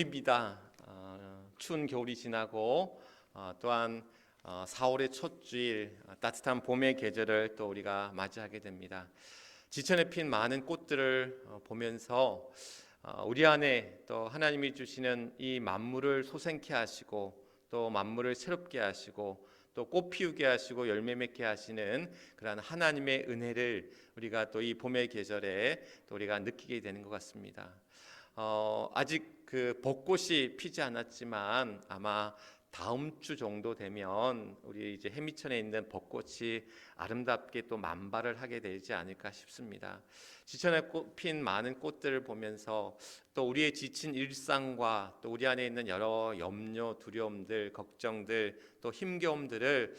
입니다. 추운 겨울이 지나고 또한 4월의 첫 주일 따뜻한 봄의 계절을 또 우리가 맞이하게 됩니다. 지천에 핀 많은 꽃들을 보면서 우리 안에 또 하나님이 주시는 이 만물을 소생케 하시고 또 만물을 새롭게 하시고 또 꽃 피우게 하시고 열매 맺게 하시는 그러한 하나님의 은혜를 우리가 또 이 봄의 계절에 또 우리가 느끼게 되는 것 같습니다. 아직 그 벚꽃이 피지 않았지만 아마 다음 주 정도 되면 우리 이제 해미천에 있는 벚꽃이 아름답게 또 만발을 하게 되지 않을까 싶습니다. 지천에 핀 많은 꽃들을 보면서 또 우리의 지친 일상과 또 우리 안에 있는 여러 염려, 두려움들, 걱정들, 또 힘겨움들을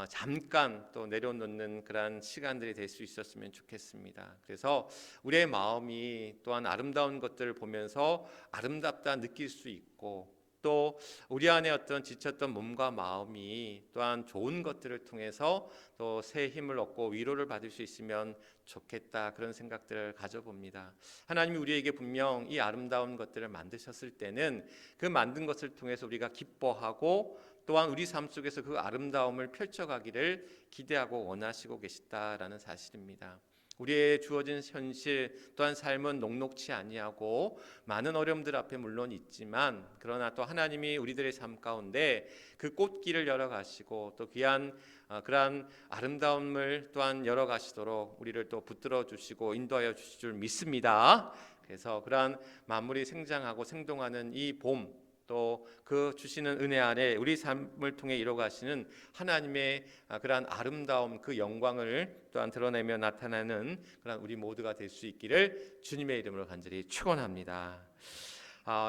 잠깐 또 내려놓는 그런 시간들이 될 수 있었으면 좋겠습니다. 그래서 우리의 마음이 또한 아름다운 것들을 보면서 아름답다 느낄 수 있고 또 우리 안에 어떤 지쳤던 몸과 마음이 또한 좋은 것들을 통해서 또 새 힘을 얻고 위로를 받을 수 있으면 좋겠다, 그런 생각들을 가져봅니다. 하나님이 우리에게 분명 이 아름다운 것들을 만드셨을 때는 그 만든 것을 통해서 우리가 기뻐하고 또한 우리 삶 속에서 그 아름다움을 펼쳐가기를 기대하고 원하시고 계시다라는 사실입니다. 우리의 주어진 현실 또한 삶은 녹록치 아니하고 많은 어려움들 앞에 물론 있지만, 그러나 또 하나님이 우리들의 삶 가운데 그 꽃길을 열어가시고 또 귀한 그러한 아름다움을 또한 열어가시도록 우리를 또 붙들어 주시고 인도하여 주실 줄 믿습니다. 그래서 그러한 만물이 생장하고 생동하는 이 봄, 또 그 주시는 은혜 안에 우리 삶을 통해 이뤄가시는 하나님의 그러한 아름다움, 그 영광을 또한 드러내며 나타나는 그런 우리 모두가 될 수 있기를 주님의 이름으로 간절히 축원합니다.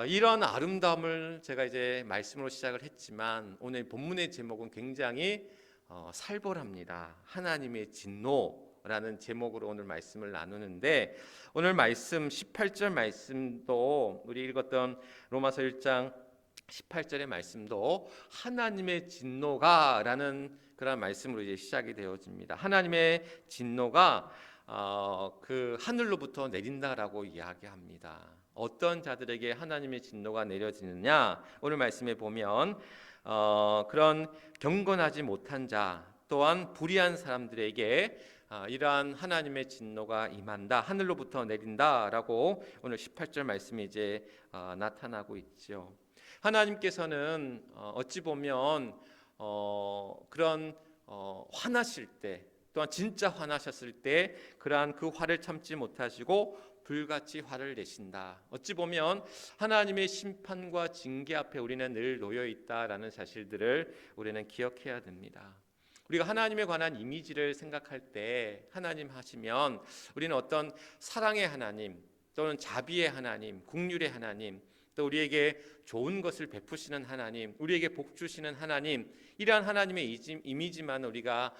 이런 아름다움을 제가 이제 말씀으로 시작을 했지만 오늘 본문의 제목은 굉장히 살벌합니다. 하나님의 진노라는 제목으로 오늘 말씀을 나누는데, 오늘 말씀 18절 말씀도 우리 읽었던 로마서 1장 18절의 말씀도 하나님의 진노가 라는 그런 말씀으로 이제 시작이 되어집니다. 하나님의 진노가 그 하늘로부터 내린다라고 이야기합니다. 어떤 자들에게 하나님의 진노가 내려지느냐, 오늘 말씀에 보면 그런 경건하지 못한 자 또한 불의한 사람들에게 이러한 하나님의 진노가 임한다, 하늘로부터 내린다라고 오늘 18절 말씀이 이제 나타나고 있죠. 하나님께서는 어찌 보면 그런 화나실 때, 또한 진짜 화나셨을 때 그러한 그 화를 참지 못하시고 불같이 화를 내신다. 어찌 보면 하나님의 심판과 징계 앞에 우리는 늘 놓여 있다라는 사실들을 우리는 기억해야 됩니다. 우리가 하나님에 관한 이미지를 생각할 때 하나님 하시면 우리는 어떤 사랑의 하나님 또는 자비의 하나님, 긍휼의 하나님, 또 우리에게 좋은 것을 베푸시는 하나님, 우리에게 복 주시는 하나님, 이러한 하나님의 이미지만 우리가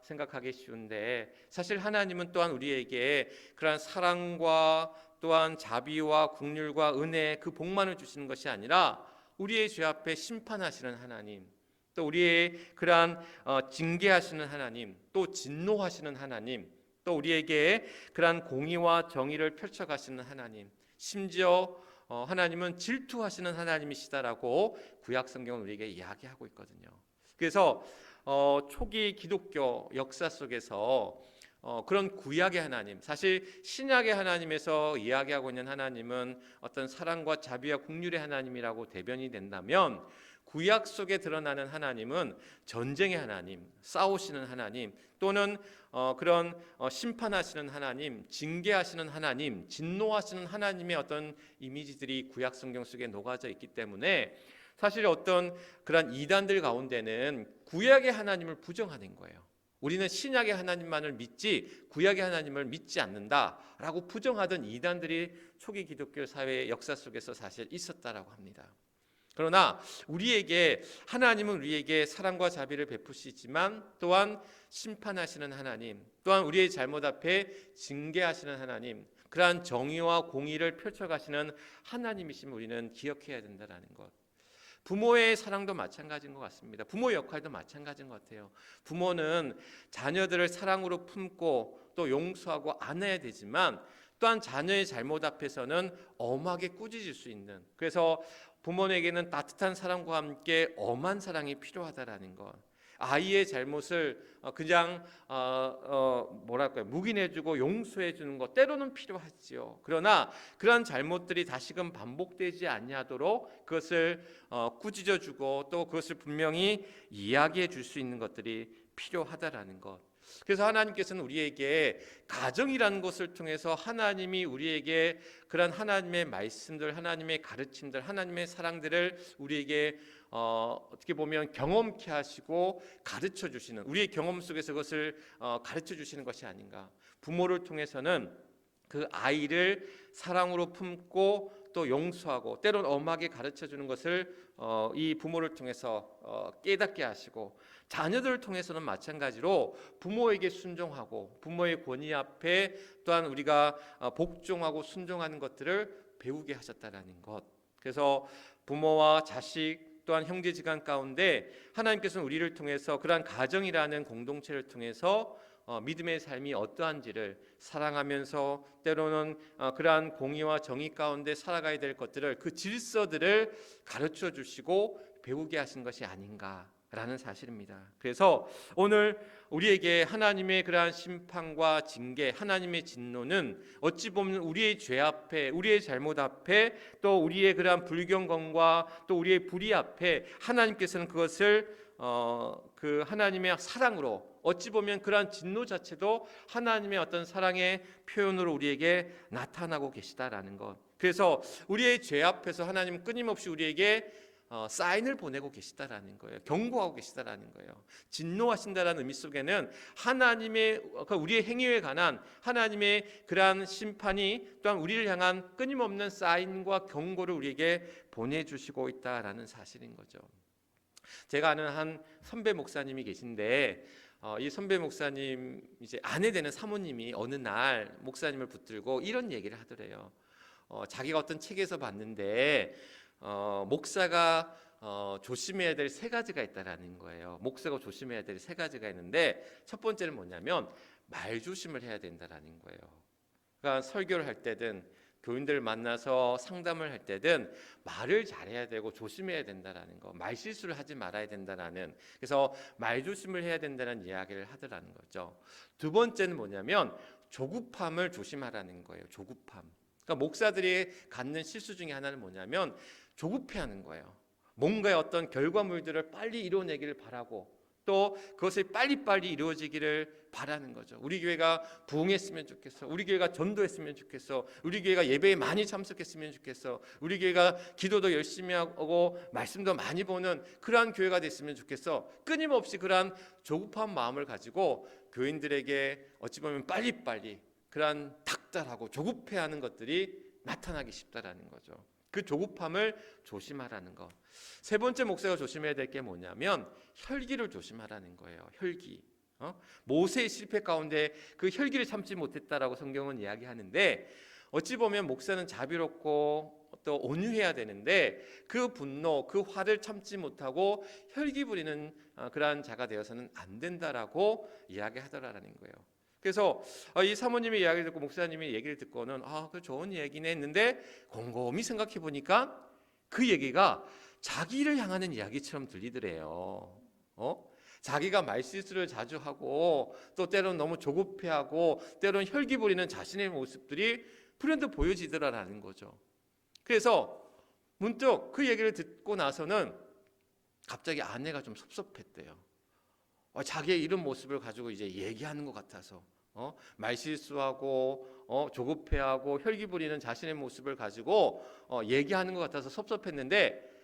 생각하기 쉬운데, 사실 하나님은 또한 우리에게 그러한 사랑과 또한 자비와 긍휼과 은혜, 그 복만을 주시는 것이 아니라 우리의 죄 앞에 심판하시는 하나님, 또 우리의 그러한 징계하시는 하나님, 또 진노하시는 하나님, 또 우리에게 그러한 공의와 정의를 펼쳐가시는 하나님, 심지어 하나님은 질투하시는 하나님이시다라고 구약 성경은 우리에게 이야기하고 있거든요. 그래서 초기 기독교 역사 속에서 그런 구약의 하나님, 사실 신약의 하나님에서 이야기하고 있는 하나님은 어떤 사랑과 자비와 긍휼의 하나님이라고 대변이 된다면, 구약 속에 드러나는 하나님은 전쟁의 하나님, 싸우시는 하나님, 또는 그런 심판하시는 하나님, 징계하시는 하나님, 진노하시는 하나님의 어떤 이미지들이 구약 성경 속에 녹아져 있기 때문에 사실 어떤 그런 이단들 가운데는 구약의 하나님을 부정하는 거예요. 우리는 신약의 하나님만을 믿지 구약의 하나님을 믿지 않는다라고 부정하던 이단들이 초기 기독교 사회의 역사 속에서 사실 있었다라고 합니다. 그러나 하나님은 우리에게 사랑과 자비를 베푸시지만 또한 심판하시는 하나님, 또한 우리의 잘못 앞에 징계하시는 하나님, 그러한 정의와 공의를 펼쳐가시는 하나님이심을 우리는 기억해야 된다는 것. 부모의 사랑도 마찬가지인 것 같습니다. 부모의 역할도 마찬가지인 것 같아요. 부모는 자녀들을 사랑으로 품고 또 용서하고 안아야 되지만, 또한 자녀의 잘못 앞에서는 엄하게 꾸짖을 수 있는, 그래서 부모에게는 따뜻한 사랑과 함께 엄한 사랑이 필요하다라는 것. 아이의 잘못을 그냥 뭐랄까요, 묵인해주고 용서해주는 것 때로는 필요하지요. 그러나 그러한 잘못들이 다시금 반복되지 아니하도록 그것을 꾸짖어주고 또 그것을 분명히 이야기해 줄 수 있는 것들이 필요하다라는 것. 그래서 하나님께서는 우리에게 가정이라는 것을 통해서 하나님이 우리에게 그런 하나님의 말씀들, 하나님의 가르침들, 하나님의 사랑들을 우리에게 어떻게 보면 경험케 하시고 가르쳐 주시는, 우리의 경험 속에서 그것을 가르쳐 주시는 것이 아닌가. 부모를 통해서는 그 아이를 사랑으로 품고 또 용서하고 때로는 엄하게 가르쳐 주는 것을 이 부모를 통해서 깨닫게 하시고, 자녀들을 통해서는 마찬가지로 부모에게 순종하고 부모의 권위 앞에 또한 우리가 복종하고 순종하는 것들을 배우게 하셨다라는 것. 그래서 부모와 자식 또한 형제지간 가운데 하나님께서는 우리를 통해서 그러한 가정이라는 공동체를 통해서 믿음의 삶이 어떠한지를 사랑하면서 때로는 그러한 공의와 정의 가운데 살아가야 될 것들을, 그 질서들을 가르쳐 주시고 배우게 하신 것이 아닌가라는 사실입니다. 그래서 오늘 우리에게 하나님의 그러한 심판과 징계, 하나님의 진노는 어찌 보면 우리의 죄 앞에, 우리의 잘못 앞에, 또 우리의 그러한 불경건과 또 우리의 불의 앞에 하나님께서는 그것을 그 하나님의 사랑으로, 어찌 보면 그러한 진노 자체도 하나님의 어떤 사랑의 표현으로 우리에게 나타나고 계시다라는 것. 그래서 우리의 죄 앞에서 하나님은 끊임없이 우리에게 사인을 보내고 계시다라는 거예요. 경고하고 계시다라는 거예요. 진노하신다라는 의미 속에는 하나님의 우리의 행위에 관한 하나님의 그러한 심판이 또한 우리를 향한 끊임없는 사인과 경고를 우리에게 보내주시고 있다라는 사실인 거죠. 제가 아는 한 선배 목사님이 계신데 이 선배 목사님 이제 아내 되는 사모님이 어느 날 목사님을 붙들고 이런 얘기를 하더래요. 자기가 어떤 책에서 봤는데 목사가 조심해야 될 세 가지가 있다라는 거예요. 목사가 조심해야 될 세 가지가 있는데 첫 번째는 뭐냐면 말조심을 해야 된다라는 거예요. 그러니까 설교를 할 때든 교인들 만나서 상담을 할 때든 말을 잘해야 되고 조심해야 된다라는 거, 말실수를 하지 말아야 된다라는, 그래서 말조심을 해야 된다는 이야기를 하더라는 거죠. 두 번째는 뭐냐면 조급함을 조심하라는 거예요. 조급함. 그러니까 목사들이 갖는 실수 중에 하나는 뭐냐면 조급해하는 거예요. 뭔가의 어떤 결과물들을 빨리 이뤄내기를 바라고 또 그것이 빨리빨리 이루어지기를 바라는 거죠. 우리 교회가 부흥했으면 좋겠어. 우리 교회가 전도했으면 좋겠어. 우리 교회가 예배에 많이 참석했으면 좋겠어. 우리 교회가 기도도 열심히 하고 말씀도 많이 보는 그러한 교회가 됐으면 좋겠어. 끊임없이 그러한 조급한 마음을 가지고 교인들에게 어찌 보면 빨리빨리 그러한 닥달하고 조급해하는 것들이 나타나기 쉽다라는 거죠. 그 조급함을 조심하라는 것. 세 번째 목사가 조심해야 될 게 뭐냐면 혈기를 조심하라는 거예요. 혈기. 모세의 실패 가운데 그 혈기를 참지 못했다라고 성경은 이야기하는데, 어찌 보면 목사는 자비롭고 또 온유해야 되는데 그 분노, 그 화를 참지 못하고 혈기 부리는 그러한 자가 되어서는 안 된다라고 이야기하더라라는 거예요. 그래서 이 사모님의 이야기를 듣고 목사님의 얘기를 듣고는 그 좋은 얘기네 했는데 곰곰이 생각해 보니까 그 얘기가 자기를 향하는 이야기처럼 들리더래요. 자기가 말실수를 자주 하고 또 때로는 너무 조급해하고 때로는 혈기 부리는 자신의 모습들이 불현듯 보여지더라라는 거죠. 그래서 문득 그 얘기를 듣고 나서는 갑자기 아내가 좀 섭섭했대요. 자기의 이런 모습을 가지고 이제 얘기하는 것 같아서 말실수하고 조급해하고 혈기 부리는 자신의 모습을 가지고 얘기하는 것 같아서 섭섭했는데,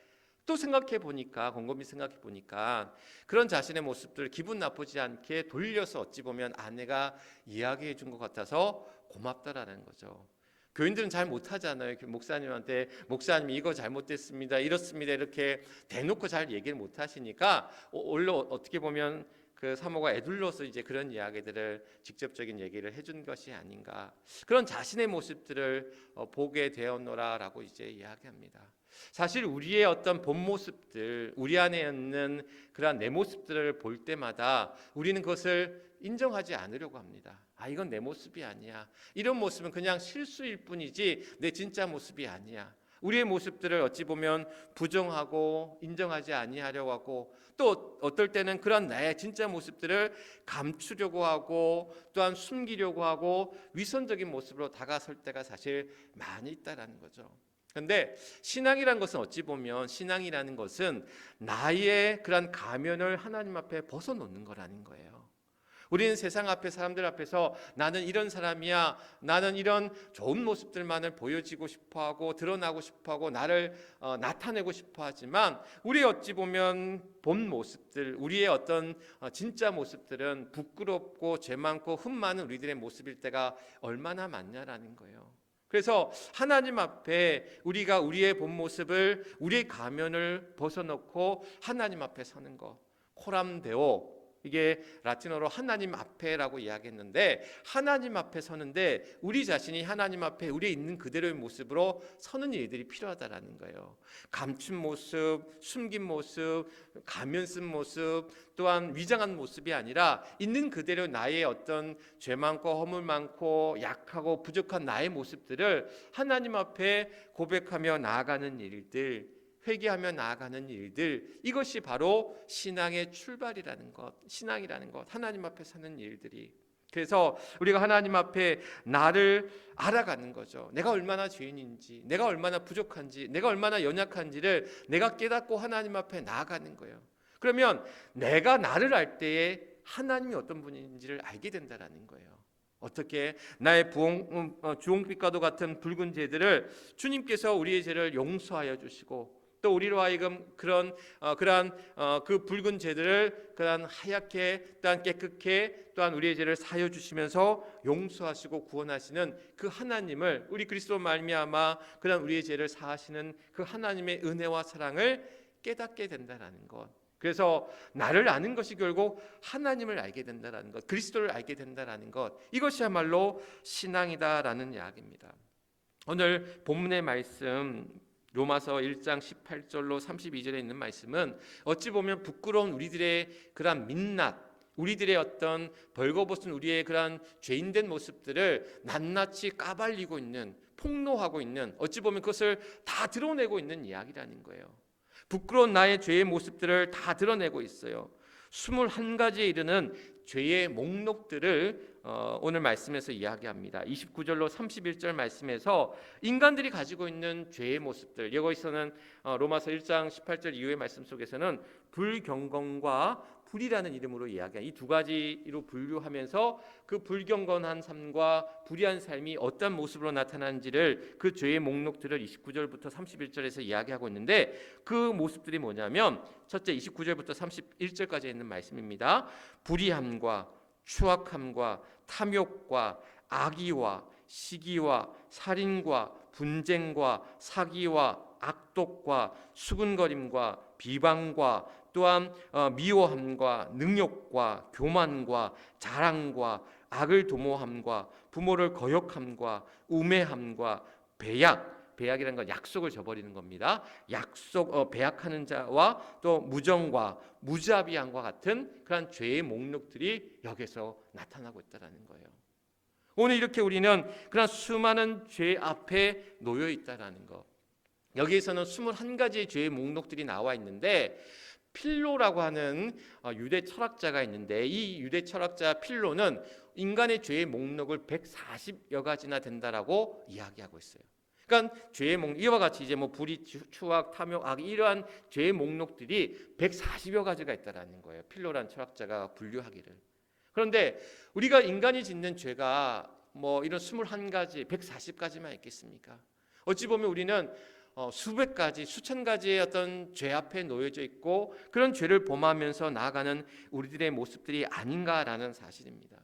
또 생각해 보니까, 곰곰이 생각해 보니까 그런 자신의 모습들 기분 나쁘지 않게 돌려서 어찌 보면 아내가 이야기해 준 것 같아서 고맙다라는 거죠. 교인들은 잘 못하잖아요. 목사님한테 목사님 이거 잘못됐습니다, 이렇습니다, 이렇게 대놓고 잘 얘기를 못하시니까 원래 어떻게 보면 그 사모가 애둘러서 이제 그런 이야기들을 직접적인 얘기를 해준 것이 아닌가, 그런 자신의 모습들을 보게 되었노라라고 이제 이야기합니다. 사실 우리의 어떤 본 모습들, 우리 안에 있는 그러한 내 모습들을 볼 때마다 우리는 그것을 인정하지 않으려고 합니다. 이건 내 모습이 아니야. 이런 모습은 그냥 실수일 뿐이지 내 진짜 모습이 아니야. 우리의 모습들을 어찌 보면 부정하고 인정하지 아니하려고 하고, 또 어떨 때는 그런 나의 진짜 모습들을 감추려고 하고 또한 숨기려고 하고 위선적인 모습으로 다가설 때가 사실 많이 있다라는 거죠. 그런데 신앙이라는 것은 어찌 보면, 신앙이라는 것은 나의 그런 가면을 하나님 앞에 벗어놓는 거라는 거예요. 우리는 세상 앞에, 사람들 앞에서 나는 이런 사람이야, 나는 이런 좋은 모습들만을 보여지고 싶어하고 드러나고 싶어하고 나를 나타내고 싶어하지만, 우리 어찌 보면 본 모습들, 우리의 어떤 진짜 모습들은 부끄럽고 죄 많고 흠 많은 우리들의 모습일 때가 얼마나 많냐라는 거예요. 그래서 하나님 앞에 우리가 우리의 본 모습을, 우리의 가면을 벗어놓고 하나님 앞에 서는 것, 코람데오, 이게 라틴어로 하나님 앞에라고 이야기했는데, 하나님 앞에 서는데 우리 자신이 하나님 앞에 우리 있는 그대로의 모습으로 서는 일들이 필요하다라는 거예요. 감춘 모습, 숨긴 모습, 가면 쓴 모습, 또한 위장한 모습이 아니라 있는 그대로 나의 어떤 죄 많고 허물 많고 약하고 부족한 나의 모습들을 하나님 앞에 고백하며 나아가는 일들, 회개하며 나아가는 일들, 이것이 바로 신앙의 출발이라는 것, 신앙이라는 것, 하나님 앞에 사는 일들이. 그래서 우리가 하나님 앞에 나를 알아가는 거죠. 내가 얼마나 죄인인지, 내가 얼마나 부족한지, 내가 얼마나 연약한지를 내가 깨닫고 하나님 앞에 나아가는 거예요. 그러면 내가 나를 알 때에 하나님이 어떤 분인지를 알게 된다는 거예요. 어떻게? 나의 주홍빛과도 같은 붉은 죄들을 주님께서 우리의 죄를 용서하여 주시고, 또 우리로 하여금 그러한 그 붉은 죄들을 그러한 하얗게, 또한 깨끗게, 또한 우리의 죄를 사여 주시면서 용서하시고 구원하시는 그 하나님을, 우리 그리스도 말미암아 그러한 우리의 죄를 사하시는 그 하나님의 은혜와 사랑을 깨닫게 된다는 것. 그래서 나를 아는 것이 결국 하나님을 알게 된다는 것, 그리스도를 알게 된다는 것, 이것이야말로 신앙이다라는 이야기입니다. 오늘 본문의 말씀 로마서 1장 18절로 32절에 있는 말씀은 어찌 보면 부끄러운 우리들의 그러한 민낯, 우리들의 어떤 벌거벗은 우리의 그러한 죄인된 모습들을 낱낱이 까발리고 있는, 폭로하고 있는, 어찌 보면 그것을 다 드러내고 있는 이야기라는 거예요. 부끄러운 나의 죄의 모습들을 다 드러내고 있어요. 21가지에 이르는 죄의 목록들을 오늘 말씀에서 이야기합니다. 29절로 31절 말씀에서 인간들이 가지고 있는 죄의 모습들, 여기서는 로마서 1장 18절 이후의 말씀 속에서는 불경건과 불이라는 이름으로 이야기한 이 두 가지로 분류하면서 그 불경건한 삶과 불의한 삶이 어떤 모습으로 나타나는지를, 그 죄의 목록들을 29절부터 31절에서 이야기하고 있는데, 그 모습들이 뭐냐면, 첫째 29절부터 31절까지 있는 말씀입니다. 불의함과 추악함과 탐욕과 악의와 시기와 살인과 분쟁과 사기와 악독과 수군거림과 비방과 또한 미워함과 능욕과 교만과 자랑과 악을 도모함과 부모를 거역함과 우매함과 배약이라는 건 약속을 저버리는 겁니다. 배약하는 자와 또 무정과 무자비함과 같은 그런 죄의 목록들이 여기서 나타나고 있다는 거예요. 오늘 이렇게 우리는 그런 수많은 죄 앞에 놓여 있다는 것. 여기에서는 21가지의 죄의 목록들이 나와 있는데, 필로라고 하는 유대 철학자가 있는데, 이 유대 철학자 필로는 인간의 죄의 목록을 140여 가지나 된다라고 이야기하고 있어요. 그러니까 죄의 목록, 이와 같이 이제 불의, 추악, 탐욕, 악, 이러한 죄의 목록들이 140여 가지가 있다라는 거예요. 필로라는 철학자가 분류하기를. 그런데 우리가 인간이 짓는 죄가 이런 21가지, 140가지만 있겠습니까? 어찌 보면 우리는 수백 가지, 수천 가지의 어떤 죄 앞에 놓여져 있고, 그런 죄를 범하면서 나아가는 우리들의 모습들이 아닌가라는 사실입니다.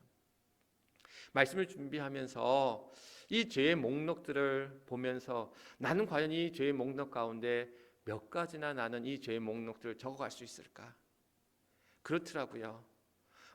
말씀을 준비하면서 이 죄의 목록들을 보면서 나는 과연 이 죄의 목록 가운데 몇 가지나 나는 이 죄의 목록들을 적어갈 수 있을까? 그렇더라고요.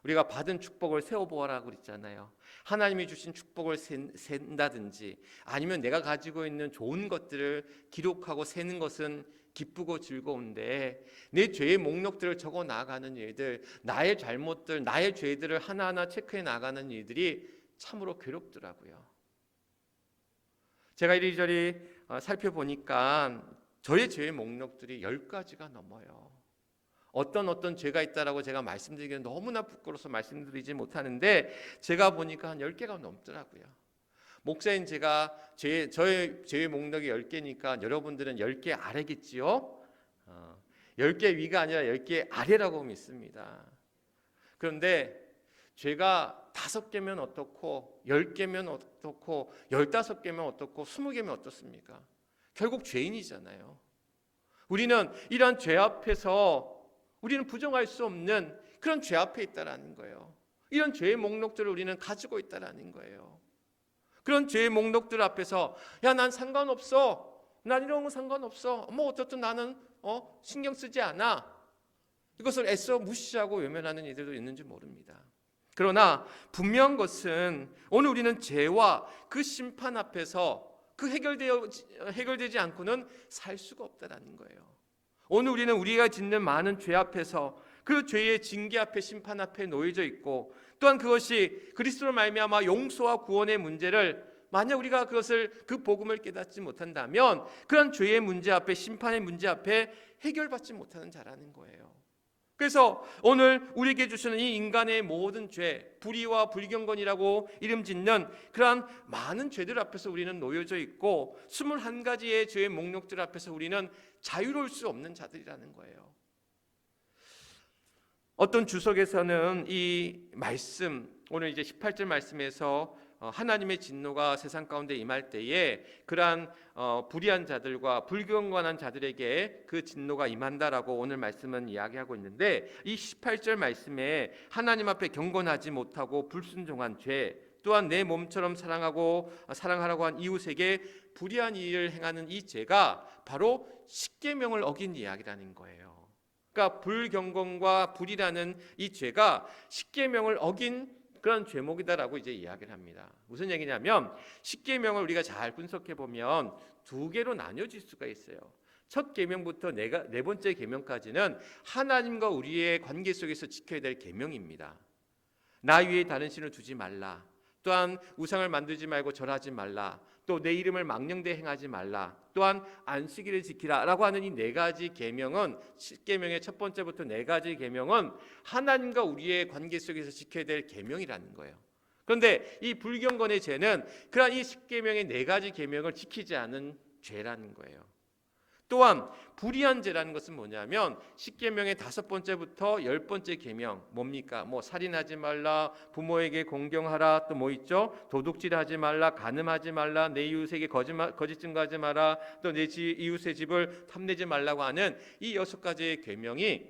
우리가 받은 축복을 세어보아라고 그랬잖아요. 하나님이 주신 축복을 센다든지, 아니면 내가 가지고 있는 좋은 것들을 기록하고 세는 것은 기쁘고 즐거운데, 내 죄의 목록들을 적어 나가는 일들, 나의 잘못들, 나의 죄들을 하나하나 체크해 나가는 일들이 참으로 괴롭더라고요. 제가 이리저리 살펴보니까 저의 죄의 목록들이 10가지가 넘어요. 어떤 죄가 있다라고 제가 말씀드리기는 너무나 부끄러워서 말씀드리지 못하는데 제가 보니까 한 10개가 넘더라고요. 목사인 제가 저의 죄의 목록이 10개니까 여러분들은 10개 아래겠지요? 10개 위가 아니라 10개 아래라고 믿습니다. 그런데 죄가 5개면 어떻고 10개면 어떻고 15개면 어떻고 20개면 어떻습니까? 결국 죄인이잖아요. 우리는 이러한 죄 앞에서 우리는 부정할 수 없는 그런 죄 앞에 있다라는 거예요. 이런 죄의 목록들을 우리는 가지고 있다라는 거예요. 그런 죄의 목록들 앞에서 야, 난 상관없어. 난 이런 거 상관없어. 뭐 어쨌든 나는 신경 쓰지 않아. 이것을 애써 무시하고 외면하는 이들도 있는지 모릅니다. 그러나 분명한 것은 오늘 우리는 죄와 그 심판 앞에서 그 해결되지 않고는 살 수가 없다라는 거예요. 오늘 우리는 우리가 짓는 많은 죄 앞에서 그 죄의 징계 앞에 심판 앞에 놓여져 있고 또한 그것이 그리스도로 말미암아 용서와 구원의 문제를 만약 우리가 그 복음을 깨닫지 못한다면 그런 죄의 문제 앞에 심판의 문제 앞에 해결받지 못하는 자라는 거예요. 그래서 오늘 우리에게 주시는 이 인간의 모든 죄, 불의와 불경건이라고 이름 짓는 그러한 많은 죄들 앞에서 우리는 놓여져 있고 21가지의 죄의 목록들 앞에서 우리는 자유로울 수 없는 자들이라는 거예요. 어떤 주석에서는 이 말씀, 오늘 이제 18절 말씀에서 하나님의 진노가 세상 가운데 임할 때에 그러한 불의한 자들과 불경건한 자들에게 그 진노가 임한다라고 오늘 말씀은 이야기하고 있는데 이 18절 말씀에 하나님 앞에 경건하지 못하고 불순종한 죄 또한 내 몸처럼 사랑하라고 한 이웃에게 불의한 일을 행하는 이 죄가 바로 십계명을 어긴 이야기라는 거예요. 그러니까 불경건과 불의라는 이 죄가 십계명을 어긴 그런 죄목이다라고 이제 이야기를 합니다. 무슨 얘기냐면 십계명을 우리가 잘 분석해 보면 두 개로 나뉘어질 수가 있어요. 첫 계명부터 네 번째 계명까지는 하나님과 우리의 관계 속에서 지켜야 될 계명입니다. 나 위에 다른 신을 두지 말라. 또한 우상을 만들지 말고 절하지 말라. 또 내 이름을 망령되이 행하지 말라. 또한 안식일을 지키라라고 하는 이 네 가지 계명은 십계명의 첫 번째부터 네 가지 계명은 하나님과 우리의 관계 속에서 지켜야 될 계명이라는 거예요. 그런데 이 불경건의 죄는 그러한 이 십계명의 네 가지 계명을 지키지 않은 죄라는 거예요. 또한 불의한 죄라는 것은 뭐냐면 십계명의 5번째부터 10번째 계명 뭡니까? 뭐 살인하지 말라, 부모에게 공경하라, 또 뭐 있죠? 도둑질하지 말라, 간음하지 말라, 내 이웃에게 거짓 증거하지 마라, 또 내 이웃의 집을 탐내지 말라고 하는 이 6가지의 계명이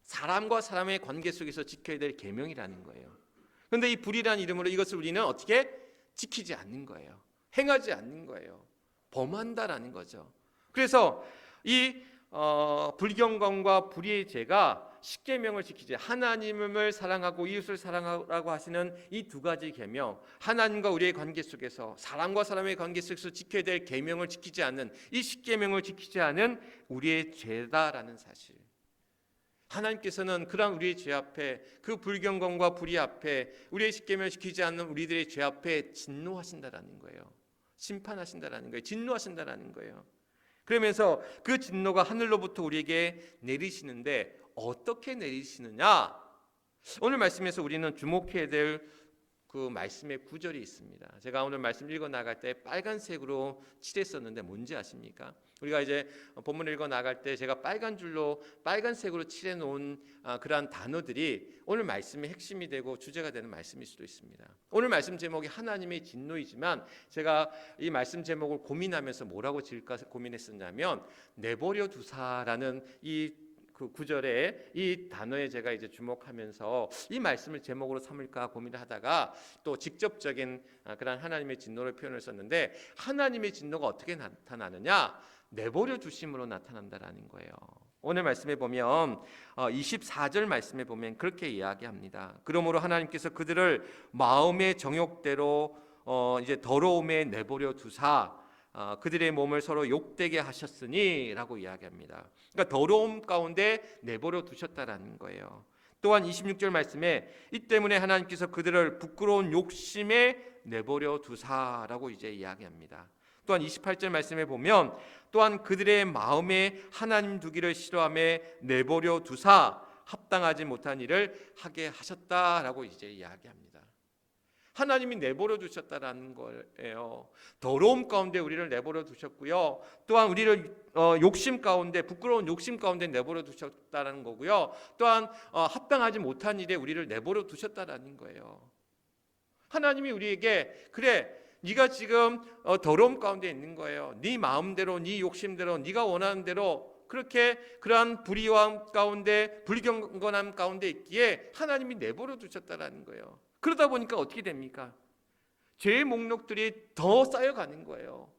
사람과 사람의 관계 속에서 지켜야 될 계명이라는 거예요. 그런데 이 불의라는 이름으로 이것을 우리는 어떻게 지키지 않는 거예요. 행하지 않는 거예요. 범한다라는 거죠. 그래서 이 불경건과 불의의 죄가 십계명을 지키지 하나님을 사랑하고 이웃을 사랑하라고 하시는 이 두 가지 계명, 하나님과 우리의 관계 속에서 사람과 사람의 관계 속에서 지켜야 될 계명을 지키지 않는 이 십계명을 지키지 않은 우리의 죄다라는 사실. 하나님께서는 그런 우리의 죄 앞에 그 불경건과 불의 앞에 우리의 십계명을 지키지 않는 우리들의 죄 앞에 진노하신다라는 거예요. 심판하신다라는 거예요. 진노하신다라는 거예요. 그러면서 그 진노가 하늘로부터 우리에게 내리시는데 어떻게 내리시느냐? 오늘 말씀에서 우리는 주목해야 될 그 말씀의 구절이 있습니다. 제가 오늘 말씀 읽어 나갈 때 빨간색으로 칠했었는데 뭔지 아십니까? 우리가 이제 본문 읽어 나갈 때 제가 빨간색으로 칠해 놓은 그러한 단어들이 오늘 말씀의 핵심이 되고 주제가 되는 말씀일 수도 있습니다. 오늘 말씀 제목이 하나님의 진노이지만 제가 이 말씀 제목을 고민하면서 뭐라고 지을까 고민했었냐면 내버려 두사라는 그 구절에 이 단어에 제가 이제 주목하면서 이 말씀을 제목으로 삼을까 고민을 하다가 또 직접적인 그런 하나님의 진노를 표현을 썼는데 하나님의 진노가 어떻게 나타나느냐? 내버려 두심으로 나타난다라는 거예요. 오늘 말씀에 보면 24절 말씀에 보면 그렇게 이야기합니다. 그러므로 하나님께서 그들을 마음의 정욕대로 이제 더러움에 내버려 두사 그들의 몸을 서로 욕되게 하셨으니 라고 이야기합니다. 그러니까 더러움 가운데 내버려 두셨다라는 거예요. 또한 26절 말씀에 이 때문에 하나님께서 그들을 부끄러운 욕심에 내버려 두사라고 이제 이야기합니다. 또한 28절 말씀에 보면 또한 그들의 마음에 하나님 두기를 싫어함에 내버려 두사 합당하지 못한 일을 하게 하셨다라고 이제 이야기합니다. 하나님이 내버려 두셨다라는 거예요. 더러움 가운데 우리를 내버려 두셨고요. 또한 우리를 욕심 가운데, 부끄러운 욕심 가운데 내버려 두셨다라는 거고요. 또한 합당하지 못한 일에 우리를 내버려 두셨다라는 거예요. 하나님이 우리에게 그래, 네가 지금 더러움 가운데 있는 거예요. 네 마음대로, 네 욕심대로, 네가 원하는 대로 그렇게 그러한 불의함 가운데, 불경건함 가운데 있기에 하나님이 내버려 두셨다라는 거예요. 그러다 보니까 어떻게 됩니까? 죄의 목록들이 더 쌓여가는 거예요.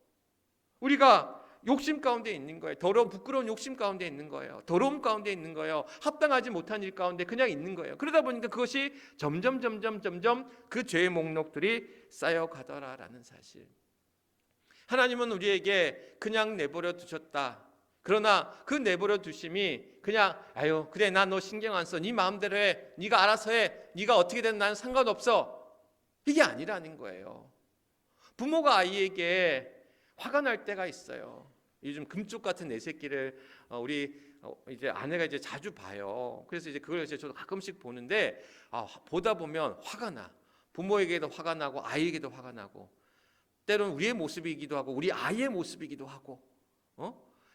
우리가 욕심 가운데 있는 거예요. 더러운 부끄러운 욕심 가운데 있는 거예요. 더러움 가운데 있는 거예요. 합당하지 못한 일 가운데 그냥 있는 거예요. 그러다 보니까 그것이 점점 그 죄의 목록들이 쌓여가더라라는 사실. 하나님은 우리에게 그냥 내버려 두셨다. 그러나 그 내버려 두심이 그냥 아유 그래 나 너 신경 안 써. 네 마음대로 해. 네가 알아서 해. 네가 어떻게 되든 나는 상관없어. 이게 아니라는 거예요. 부모가 아이에게 화가 날 때가 있어요. 요즘 금쪽 같은 내 새끼를 우리 이제 아내가 이제 자주 봐요. 그래서 이제 그걸 이제 저도 가끔씩 보는데 보다 보면 화가 나. 부모에게도 화가 나고 아이에게도 화가 나고 때로는 우리의 모습이기도 하고 우리 아이의 모습이기도 하고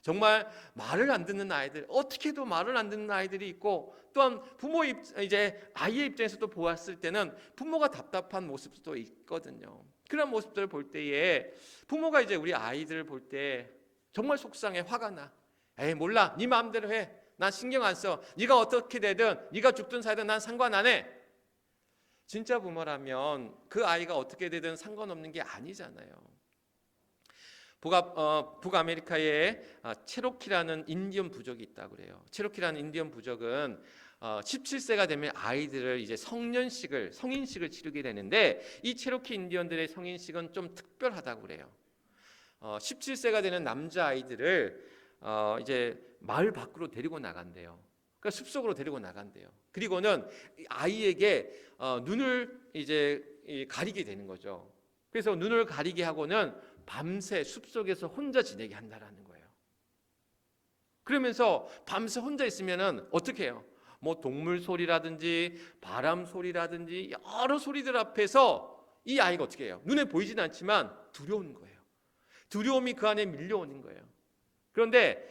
정말 말을 안 듣는 아이들, 어떻게 해도 말을 안 듣는 아이들이 있고 또한 이제 아이의 입장에서도 보았을 때는 부모가 답답한 모습도 있거든요. 그런 모습들을 볼 때에 부모가 이제 우리 아이들을 볼 때 정말 속상해, 화가 나. 에이 몰라, 네 마음대로 해. 난 신경 안 써. 네가 어떻게 되든, 네가 죽든 살든 난 상관 안 해. 진짜 부모라면 그 아이가 어떻게 되든 상관없는 게 아니잖아요. 북아메리카에 체로키라는 인디언 부족이 있다고 그래요. 체로키라는 인디언 부족은 17세가 되면 아이들을 이제 성인식을 치르게 되는데 이 체로키 인디언들의 성인식은 좀 특별하다고 그래요. 17세가 되는 남자 아이들을 이제 마을 밖으로 데리고 나간대요. 그러니까 숲속으로 데리고 나간대요. 그리고는 아이에게 눈을 이제 가리게 되는 거죠. 그래서 눈을 가리게 하고는 밤새 숲속에서 혼자 지내게 한다라는 거예요. 그러면서 밤새 혼자 있으면은 어떻게 해요? 뭐 동물 소리라든지 바람 소리라든지 여러 소리들 앞에서 이 아이가 어떻게 해요? 눈에 보이진 않지만 두려운 거예요. 두려움이 그 안에 밀려오는 거예요. 그런데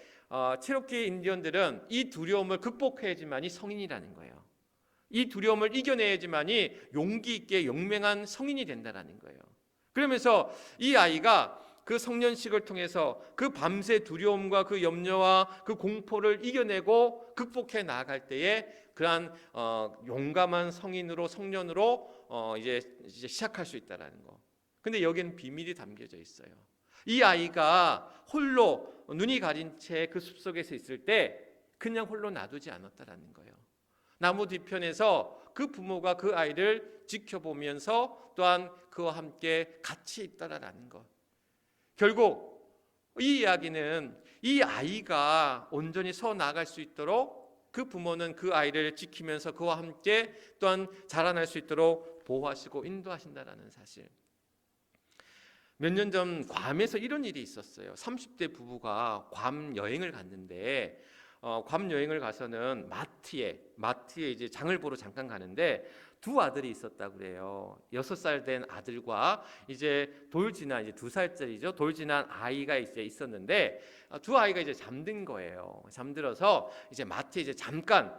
체로키 인디언들은 이 두려움을 극복해야지만이 성인이라는 거예요. 이 두려움을 이겨내야지만이 용기 있게 용맹한 성인이 된다라는 거예요. 그러면서 이 아이가 그 성년식을 통해서 그 밤새 두려움과 그 염려와 그 공포를 이겨내고 극복해 나아갈 때에 그러한 용감한 성인으로 성년으로 이제 시작할 수 있다라는 거. 근데 여기는 비밀이 담겨져 있어요. 이 아이가 홀로 눈이 가린 채 그 숲속에서 있을 때 그냥 홀로 놔두지 않았다라는 거예요. 나무 뒤편에서 그 부모가 그 아이를 지켜보면서 또한 그와 함께 같이 있다라는 것. 결국 이 이야기는 이 아이가 온전히 서 나아갈 수 있도록 그 부모는 그 아이를 지키면서 그와 함께 또한 자라날 수 있도록 보호하시고 인도하신다라는 사실. 몇 년 전 괌에서 이런 일이 있었어요. 30대 부부가 괌 여행을 갔는데 괌 여행을 가서는 마트에 이제 장을 보러 잠깐 가는데 두 아들이 있었다고 그래요. 6살 된 아들과 이제 돌 지난 이제 2살짜리죠. 돌 지난 아이가 이제 있었는데 두 아이가 이제 잠든 거예요. 잠들어서 이제 마트에 이제 잠깐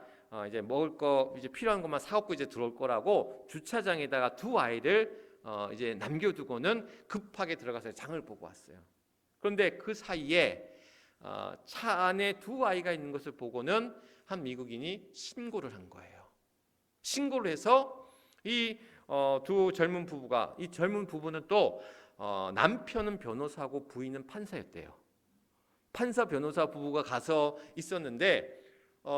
이제 먹을 거 이제 필요한 것만 사갖고 이제 들어올 거라고 주차장에다가 두 아이를 이제 남겨두고는 급하게 들어가서 장을 보고 왔어요. 그런데 그 사이에 차 안에 두 아이가 있는 것을 보고는 한 미국인이 신고를 한 거예요. 신고를 해서 이 두 젊은 부부가 이 젊은 부부는 또 남편은 변호사고 부인은 판사였대요. 판사 변호사 부부가 가서 있었는데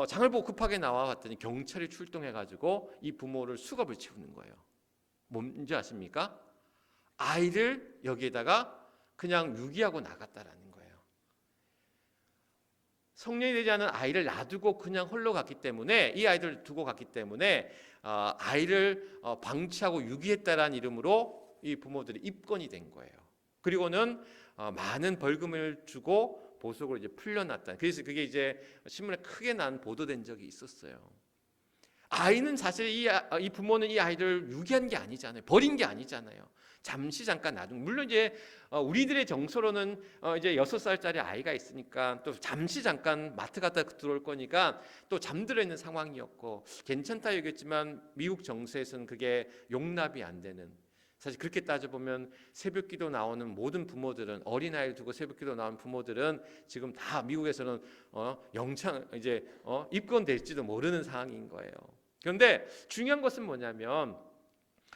장을 보고 급하게 나와봤더니 경찰이 출동해가지고 이 부모를 수갑을 채우는 거예요. 뭔지 아십니까? 아이를 여기에다가 그냥 유기하고 나갔다라는 거예요. 성년이 되지 않은 아이를 놔두고 그냥 홀로 갔기 때문에, 이 아이들을 두고 갔기 때문에 아이를 방치하고 유기했다라는 이름으로 이 부모들이 입건이 된 거예요. 그리고는 많은 벌금을 주고 보석으로 이제 풀려났다. 그래서 그게 이제 신문에 크게 보도된 적이 있었어요. 아이는 사실 이 부모는 이 아이를 유기한 게 아니잖아요. 버린 게 아니잖아요. 잠시 잠깐 놔둔. 물론 이제 우리들의 정서로는 이제 6살짜리 아이가 있으니까 또 잠시 잠깐 마트 갔다 들어올 거니까 또 잠들어 있는 상황이었고 괜찮다 여겼지만 미국 정서에서는 그게 용납이 안 되는. 사실 그렇게 따져보면 새벽기도 나오는 모든 부모들은, 어린아이를 두고 새벽기도 나오는 부모들은 지금 다 미국에서는 영창 이제 입건될지도 모르는 상황인 거예요. 그런데 중요한 것은 뭐냐면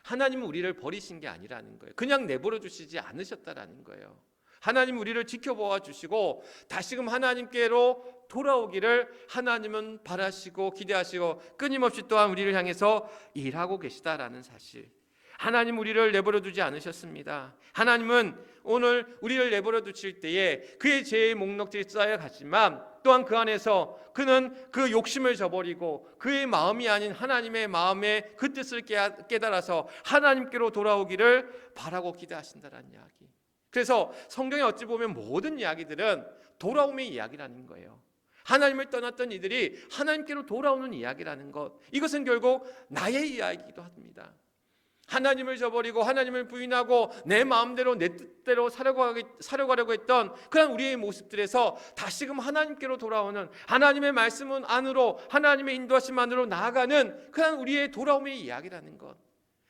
하나님은 우리를 버리신 게 아니라는 거예요. 그냥 내버려 두시지 않으셨다라는 거예요. 하나님은 우리를 지켜보아 주시고 다시금 하나님께로 돌아오기를 하나님은 바라시고 기대하시고 끊임없이 또한 우리를 향해서 일하고 계시다라는 사실. 하나님 우리를 내버려 두지 않으셨습니다. 하나님은 오늘 우리를 내버려 두실 때에 그의 죄의 목록들이 쌓여갔지만 또한 그 안에서 그는 그 욕심을 저버리고 그의 마음이 아닌 하나님의 마음의 그 뜻을 깨달아서 하나님께로 돌아오기를 바라고 기대하신다는 이야기. 그래서 성경에 어찌 보면 모든 이야기들은 돌아옴의 이야기라는 거예요. 하나님을 떠났던 이들이 하나님께로 돌아오는 이야기라는 것, 이것은 결국 나의 이야기이기도 합니다. 하나님을 저버리고 하나님을 부인하고 내 마음대로 내 뜻대로 살아가려고 했던 그런 우리의 모습들에서 다시금 하나님께로 돌아오는, 하나님의 말씀은 안으로, 하나님의 인도하심 안으로 나아가는 그런 우리의 돌아옴의 이야기라는 것,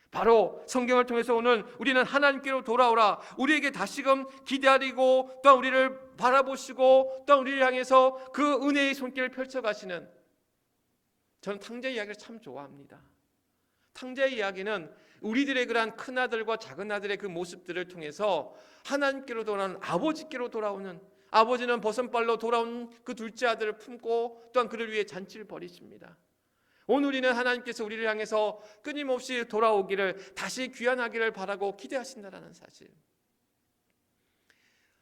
바로 성경을 통해서 오늘 우리는 하나님께로 돌아오라, 우리에게 다시금 기다리고 또 우리를 바라보시고 또 우리를 향해서 그 은혜의 손길을 펼쳐가시는, 저는 탕자 이야기를 참 좋아합니다. 탕자의 이야기는 우리들의 그러한 큰아들과 작은아들의 그 모습들을 통해서 하나님께로 돌아오는, 아버지께로 돌아오는, 아버지는 버선발로 돌아온 그 둘째 아들을 품고 또한 그를 위해 잔치를 벌이십니다. 오늘 우리는 하나님께서 우리를 향해서 끊임없이 돌아오기를, 다시 귀환하기를 바라고 기대하신다는 사실.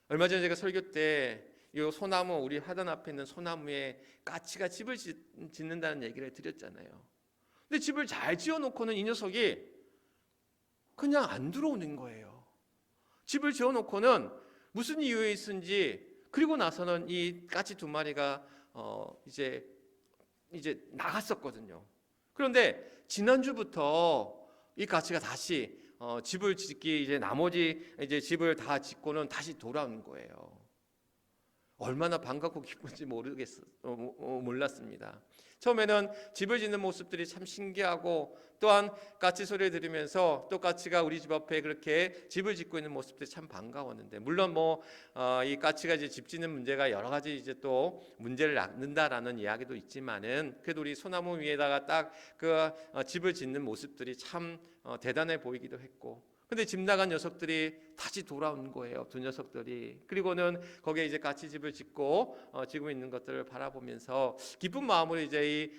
얼마 전에 제가 설교 때 이 소나무, 우리 화단 앞에 있는 소나무에 까치가 집을 짓는다는 얘기를 드렸잖아요. 근데 집을 잘 지어놓고는 이 녀석이 그냥 안 들어오는 거예요. 집을 지어놓고는 무슨 이유에 있은지, 그리고 나서는 이 까치 2마리가 이제 나갔었거든요. 그런데 지난주부터 이 까치가 다시 집을 짓기, 이제 나머지 이제 집을 다 짓고는 다시 돌아온 거예요. 얼마나 반갑고 기쁜지 몰랐습니다. 처음에는 집을 짓는 모습들이 참 신기하고 또한 까치 소리를 들으면서 또 까치가 우리 집 앞에 그렇게 집을 짓고 있는 모습들이 참 반가웠는데, 물론 이 까치가 이제 집 짓는 문제가 여러 가지 이제 또 문제를 낳는다라는 이야기도 있지만은, 그래도 우리 소나무 위에다가 딱 그 집을 짓는 모습들이 참 대단해 보이기도 했고, 근데 집 나간 녀석들이 다시 돌아온 거예요. 2 녀석들이. 그리고는 거기에 이제 같이 집을 짓고 지고 있는 것들을 바라보면서 기쁜 마음으로 이제 이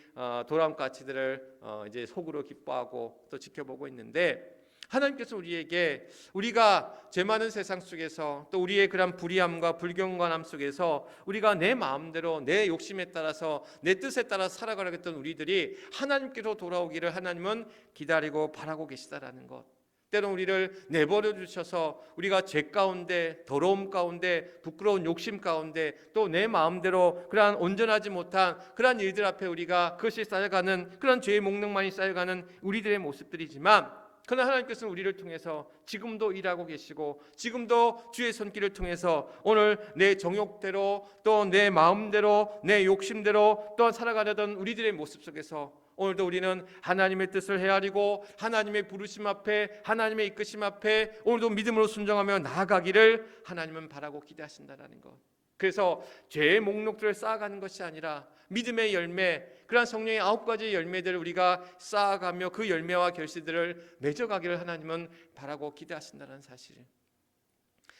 돌아온 까치들을 이제 속으로 기뻐하고 또 지켜보고 있는데, 하나님께서 우리에게, 우리가 죄 많은 세상 속에서 또 우리의 그런 불의함과 불경건함 속에서 우리가 내 마음대로 내 욕심에 따라서 내 뜻에 따라 살아가려고 했던 우리들이 하나님께로 돌아오기를 하나님은 기다리고 바라고 계시다라는 것. 때론 우리를 내버려 주셔서 우리가 죄 가운데, 더러움 가운데, 부끄러운 욕심 가운데, 또 내 마음대로 그러한 온전하지 못한 그러한 일들 앞에 우리가 그것이 쌓여가는, 그런 죄의 목록만이 쌓여가는 우리들의 모습들이지만, 그러나 하나님께서는 우리를 통해서 지금도 일하고 계시고 지금도 주의 손길을 통해서 오늘 내 정욕대로 또 내 마음대로 내 욕심대로 또 살아가려던 우리들의 모습 속에서 오늘도 우리는 하나님의 뜻을 헤아리고 하나님의 부르심 앞에, 하나님의 이끄심 앞에 오늘도 믿음으로 순종하며 나아가기를 하나님은 바라고 기대하신다는 것. 그래서 죄의 목록들을 쌓아가는 것이 아니라 믿음의 열매, 그러한 성령의 9가지 열매들을 우리가 쌓아가며 그 열매와 결실들을 맺어가기를 하나님은 바라고 기대하신다는 사실.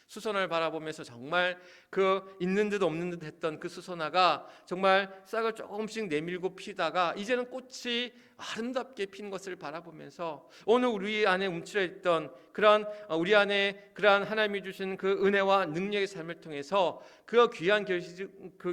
수선화를 바라보면서 정말 그 있는 듯 없는 듯 했던 그 수선화가 정말 싹을 조금씩 내밀고 피다가 이제는 꽃이 아름답게 핀 것을 바라보면서 오늘 우리 안에 움츠려 있던 그러한 우리 안에 그러한 하나님이 주신 그 은혜와 능력의 삶을 통해서 그 귀한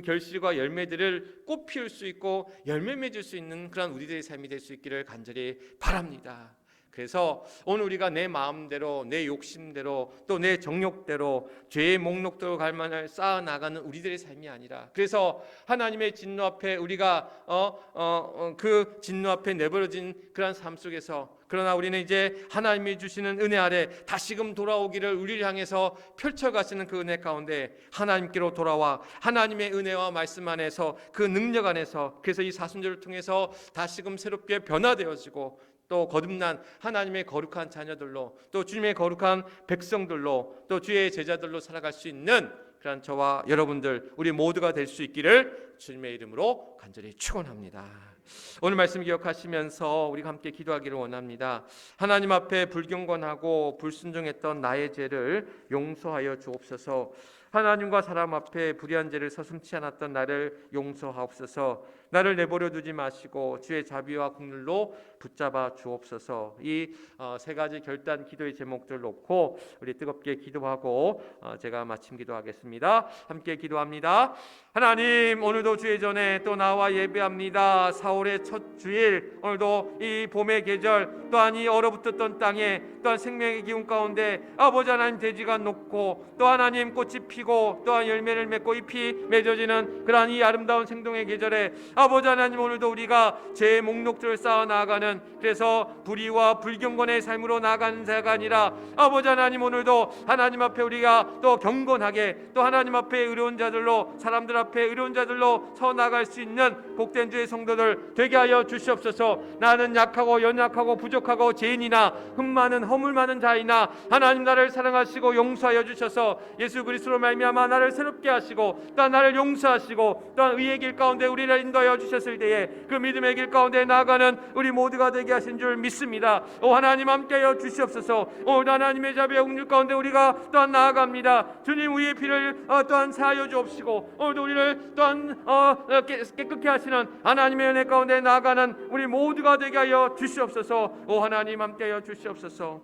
결실과 열매들을 꽃 피울 수 있고 열매 맺을 수 있는 그러한 우리들의 삶이 될 수 있기를 간절히 바랍니다. 그래서 오늘 우리가 내 마음대로, 내 욕심대로, 또 내 정욕대로 죄의 목록대로 갈망을 쌓아 나가는 우리들의 삶이 아니라, 그래서 하나님의 진노 앞에 우리가 그 진노 앞에 내버려진 그런 삶 속에서, 그러나 우리는 이제 하나님이 주시는 은혜 아래 다시금 돌아오기를 우리를 향해서 펼쳐가시는 그 은혜 가운데 하나님께로 돌아와 하나님의 은혜와 말씀 안에서 그 능력 안에서, 그래서 이 사순절을 통해서 다시금 새롭게 변화되어지고 또 거듭난 하나님의 거룩한 자녀들로, 또 주님의 거룩한 백성들로, 또 주의 제자들로 살아갈 수 있는 그런 저와 여러분들 우리 모두가 될 수 있기를 주님의 이름으로 간절히 축원합니다. 오늘 말씀 기억하시면서 우리가 함께 기도하기를 원합니다. 하나님 앞에 불경건하고 불순종했던 나의 죄를 용서하여 주옵소서. 하나님과 사람 앞에 불의한 죄를 서슴지 않았던 나를 용서하옵소서. 나를 내버려 두지 마시고 주의 자비와 긍휼로 붙잡아 주옵소서. 이 세 가지 결단 기도의 제목들을 놓고 우리 뜨겁게 기도하고 제가 마침 기도하겠습니다. 함께 기도합니다. 하나님, 오늘도 주의 전에 또 나와 예배합니다. 4월의 첫 주일, 오늘도 이 봄의 계절, 또한 이 얼어붙었던 땅에, 또한 생명의 기운 가운데 아버지 하나님 대지가 녹고 또 하나님 꽃이 피고 또한 열매를 맺고 잎이 맺어지는 그러한 이 아름다운 생동의 계절에 아버지 하나님, 오늘도 우리가 죄의 목록들을 쌓아 나아가는, 그래서 불의와 불경건의 삶으로 나아가는 자가 아니라 아버지 하나님, 오늘도 하나님 앞에 우리가 또 경건하게 또 하나님 앞에 의로운 자들로, 사람들 앞에 의로운 자들로 서 나갈 수 있는 복된 주의 성도들 되게 하여 주시옵소서. 나는 약하고 연약하고 부족하고 죄인이나 흠 많은 허물 많은 자이나 하나님 나를 사랑하시고 용서하여 주셔서 예수 그리스도로 말미암아 나를 새롭게 하시고 또한 나를 용서하시고 또한 의의 길 가운데 우리를 인도하여 주셨을 때에 그 믿음의 길 가운데 나아가는 우리 모두가 되게 하신 줄 믿습니다. 오 하나님, 함께하여 주시옵소서. 오늘 하나님의 자비와 긍휼 가운데 우리가 또한 나아갑니다. 주님, 우리의 피를 또한 사하여 주옵시고 오늘도 우리를 또한 깨끗게 하시는 하나님의 은혜 가운데 나아가는 우리 모두가 되게 하여 주시옵소서. 오 하나님, 함께하여 주시옵소서.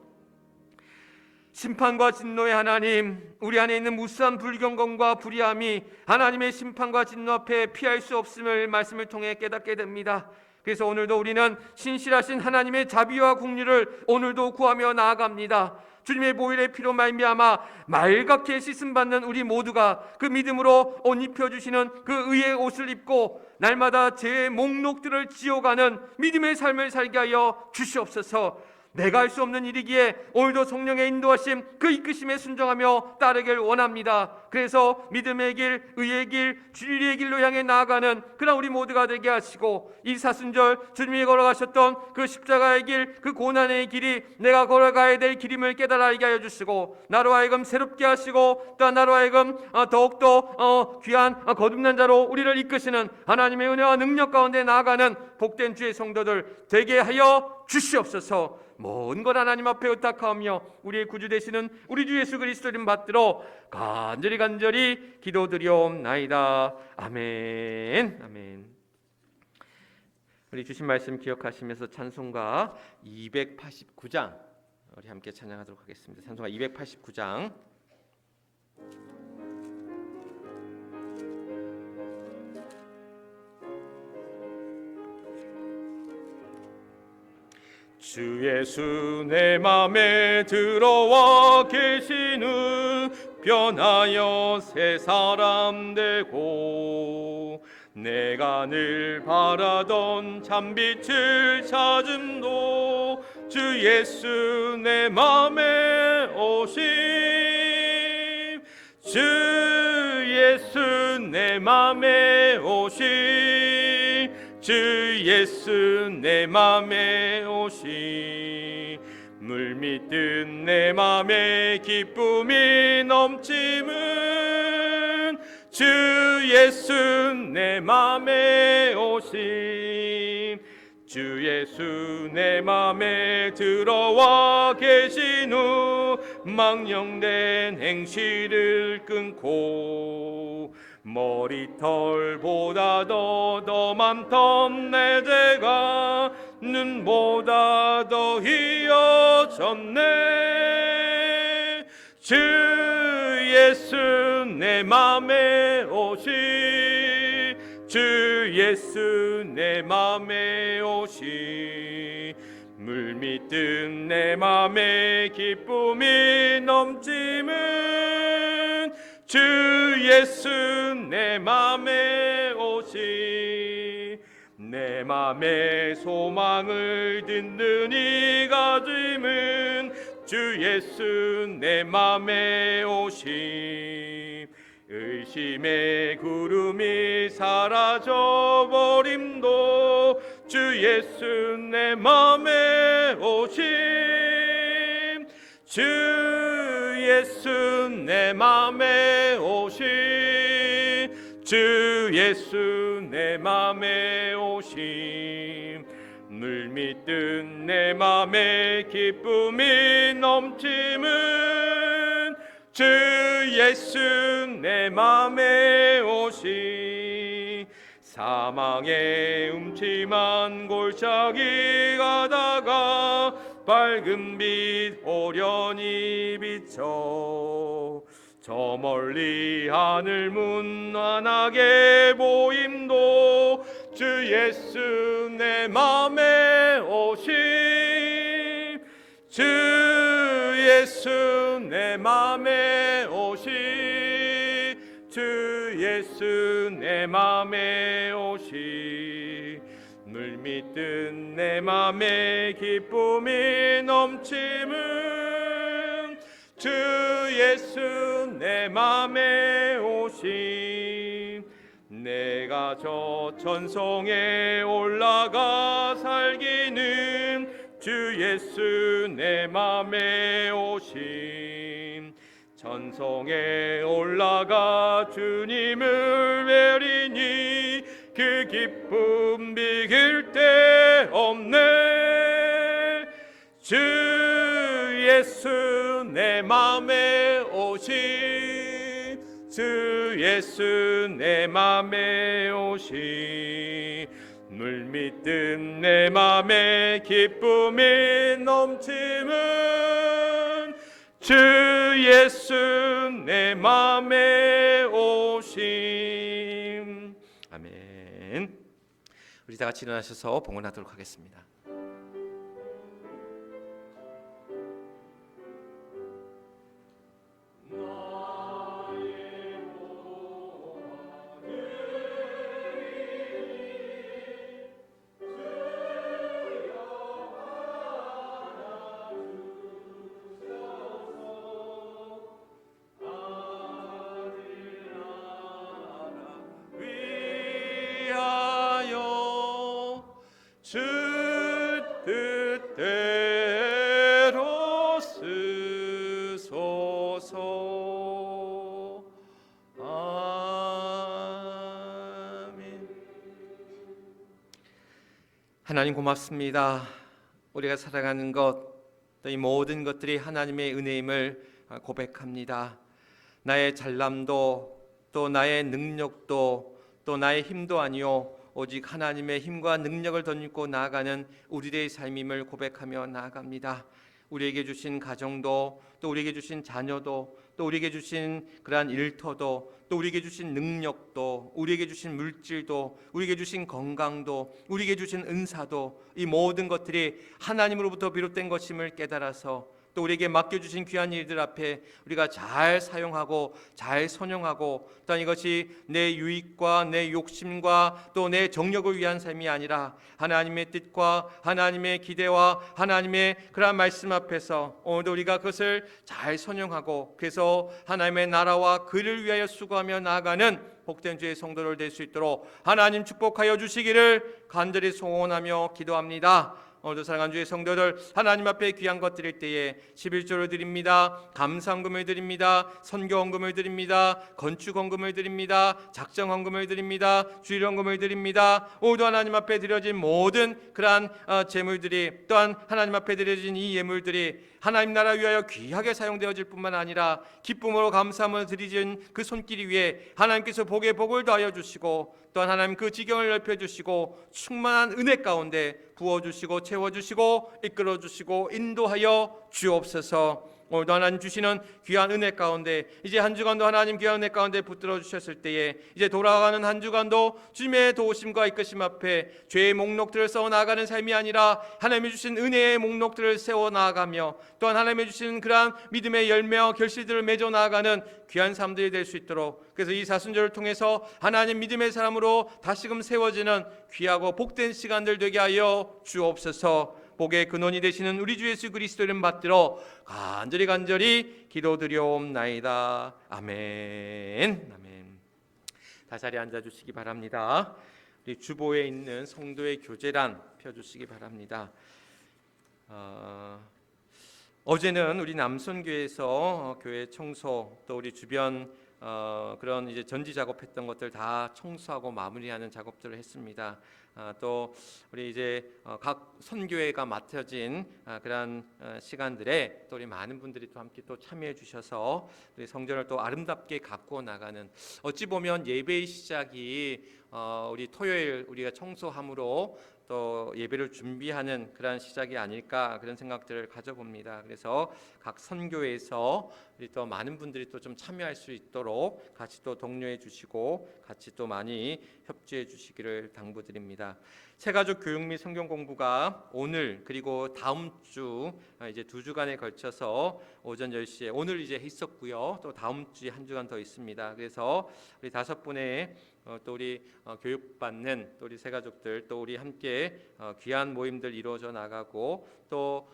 심판과 진노의 하나님, 우리 안에 있는 무수한 불경건과 불의함이 하나님의 심판과 진노 앞에 피할 수 없음을 말씀을 통해 깨닫게 됩니다. 그래서 오늘도 우리는 신실하신 하나님의 자비와 긍휼을 오늘도 구하며 나아갑니다. 주님의 보혈의 피로 말미암아 말갛게 씻음 받는 우리 모두가 그 믿음으로 옷 입혀주시는 그 의의 옷을 입고 날마다 죄의 목록들을 지어가는 믿음의 삶을 살게 하여 주시옵소서. 내가 할 수 없는 일이기에 오늘도 성령의 인도하심, 그 이끄심에 순종하며 따르길 원합니다. 그래서 믿음의 길, 의의 길, 진리의 길로 향해 나아가는 그런 우리 모두가 되게 하시고, 이 사순절 주님이 걸어가셨던 그 십자가의 길, 그 고난의 길이 내가 걸어가야 될 길임을 깨달아 알게 하여 주시고, 나로 하여금 새롭게 하시고 또 나로 하여금 더욱더 귀한 거듭난 자로 우리를 이끄시는 하나님의 은혜와 능력 가운데 나아가는 복된 주의 성도들 되게 하여 주시옵소서. 먼 것 하나님 앞에 의탁하며 우리의 구주 되시는 우리 주 예수 그리스도 이름 받들어 간절히 기도드리옵나이다. 아멘. 아멘. 우리 주신 말씀 기억하시면서 찬송가 289장 우리 함께 찬양하도록 하겠습니다. 찬송가 289장. 주 예수 내 맘에 들어와 계시는 변하여 새 사람 되고 내가 늘 바라던 참빛을 찾음도 주 예수 내 맘에 오심 주 예수 내 맘에 오심 주 예수 내 맘에 오시 물밀듯 내 맘에 기쁨이 넘치는 주 예수 내 맘에 오시 주 예수 내 맘에 들어와 계신 후 망령된 행실을 끊고 머리털보다 더 많던 내 죄가 눈보다 더 희어졌네. 주 예수 내 맘에 오시, 주 예수 내 맘에 오시. 물밀듯 내 맘에 기쁨이 넘치는 주 예수 내 맘에 오시. 내 맘에 소망을 든든히 가짐은 주 예수 내 맘에 오시. 의심의 구름이 사라져버림도 주 예수 내 맘에 오심. 주 예수 내 맘에 오심. 주 예수 내 맘에 오심. 물밀듯 내 맘에 기쁨이 넘침은 주 예수 내 맘에 오시. 사망의 음침한 골짜기 가다가 밝은 빛 오련히 비쳐 저 멀리 하늘 문환하게 보임도 주 예수 내 맘에 오심. 주 예수 내 맘에 오시. 주 예수 내 맘에 오시. 물밀듯 내 맘에 기쁨이 넘침은 주 예수 내 맘에 오시. 내가 저 천성에 올라가 살기는 주 예수 내 맘에 오심. 천성에 올라가 주님을 뵈리니 그 기쁨 비길 데 없네. 주 예수 내 맘에 오시. 주 예수 내 맘에 오시. 물밀듯 내 맘에 기쁨이 넘치는 주 예수 내 맘에 오심. 아멘. 우리 다 같이 일어나셔서 봉헌하도록 하겠습니다. 주 뜻대로 쓰소서. 아멘. 하나님 고맙습니다. 우리가 살아가는 것, 또 이 모든 것들이 하나님의 은혜임을 고백합니다. 나의 잘남도, 또 나의 능력도, 또 나의 힘도 아니요 오직 하나님의 힘과 능력을 덧입고 나아가는 우리의 삶임을 고백하며 나아갑니다. 우리에게 주신 가정도, 또 우리에게 주신 자녀도, 또 우리에게 주신 그러한 일터도, 또 우리에게 주신 능력도, 우리에게 주신 물질도, 우리에게 주신 건강도, 우리에게 주신 은사도, 이 모든 것들이 하나님으로부터 비롯된 것임을 깨달아서 또 우리에게 맡겨주신 귀한 일들 앞에 우리가 잘 사용하고 잘 선용하고, 또한 이것이 내 유익과 내 욕심과 또 내 정력을 위한 삶이 아니라 하나님의 뜻과 하나님의 기대와 하나님의 그러한 말씀 앞에서 오늘도 우리가 그것을 잘 선용하고, 그래서 하나님의 나라와 그를 위하여 수고하며 나아가는 복된 주의 성도를 될 수 있도록 하나님 축복하여 주시기를 간절히 소원하며 기도합니다. 오늘도 사랑하는 주의 성도들, 하나님 앞에 귀한 것 드릴 때에 11조를 드립니다. 감사헌금을 드립니다. 선교헌금을 드립니다. 건축헌금을 드립니다. 작정헌금을 드립니다. 주일헌금을 드립니다. 오늘도 하나님 앞에 드려진 모든 그러한 재물들이, 또한 하나님 앞에 드려진 이 예물들이 하나님 나라 위하여 귀하게 사용되어질 뿐만 아니라 기쁨으로 감사함을 드리는 그 손길이 위에 하나님께서 복에 복을 더하여 주시고, 또한 하나님 그 지경을 넓혀주시고 충만한 은혜 가운데 부어주시고 채워주시고 이끌어주시고 인도하여 주옵소서. 오늘도 하나님 주시는 귀한 은혜 가운데 이제 한 주간도 하나님 귀한 은혜 가운데 붙들어 주셨을 때에 이제 돌아가는 한 주간도 주님의 도우심과 이끄심 앞에 죄의 목록들을 세워 나가는 삶이 아니라 하나님이 주신 은혜의 목록들을 세워 나가며, 또한 하나님이 주신 그러한 믿음의 열매와 결실들을 맺어 나가는 귀한 삶들이 될 수 있도록, 그래서 이 사순절을 통해서 하나님 믿음의 사람으로 다시금 세워지는 귀하고 복된 시간들 되게 하여 주옵소서. 복의 근원이 되시는 우리 주 예수 그리스도 이름 받들어 간절히 기도드리옵나이다. 아멘. 아멘. 다 자리에 앉아 주시기 바랍니다. 우리 주보에 있는 성도의 교제란 펴주시기 바랍니다. 어제는 우리 남선교회에서 교회 청소, 또 우리 주변 그런 이제 전지 작업했던 것들 다 청소하고 마무리하는 작업들을 했습니다. 또 우리 이제 각 선교회가 맡아진 그런 시간들에 또 우리 많은 분들이 또 함께 또 참여해 주셔서 우리 성전을 또 아름답게 가꾸어 나가는, 어찌 보면 예배의 시작이 우리 토요일 우리가 청소함으로 또 예배를 준비하는 그런 시작이 아닐까, 그런 생각들을 가져봅니다. 그래서 각 선교회에서 우리 또 많은 분들이 또 좀 참여할 수 있도록 같이 또 독려해 주시고 같이 또 많이 협조해 주시기를 당부드립니다. 새가족 교육 및 성경 공부가 오늘 그리고 다음 주 이제 2주간에 걸쳐서 오전 10시에 오늘 이제 있었고요. 또 다음 주에 한 주간 더 있습니다. 그래서 우리 5분의 또 우리 교육받는 또 우리 새가족들, 또 우리 함께 귀한 모임들 이루어져 나가고, 또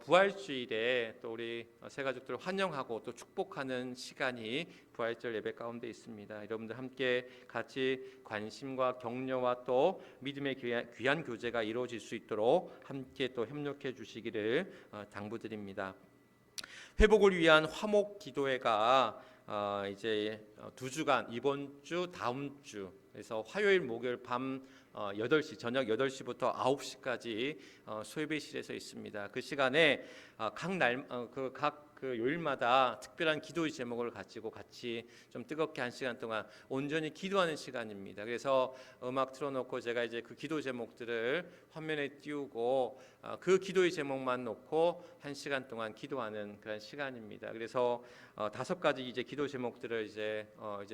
부활주일에 또 우리 새가족들 환영하고 또 축복하는 시간이 부활절 예배 가운데 있습니다. 여러분들 함께 같이 관심과 격려와 또 믿음의 귀한 교제가 이루어질 수 있도록 함께 또 협력해 주시기를 당부드립니다. 회복을 위한 화목 기도회가 이제 2주간, 이번 주 다음 주, 그래서 화요일 목요일 밤 8시, 저녁 8시부터 9시까지 소예배실에서 있습니다. 그 시간에 각 요일마다 특별한 기도의 제목을 가지고 같이 좀 뜨겁게 한 시간 동안 온전히 기도하는 시간입니다. 그래서 음악 틀어놓고 제가 이제 그 기도 제목들을 화면에 띄우고 그 기도의 제목만 놓고 한 시간 동안 기도하는 그런 시간입니다. 그래서 5가지 이제 기도 제목들을 이제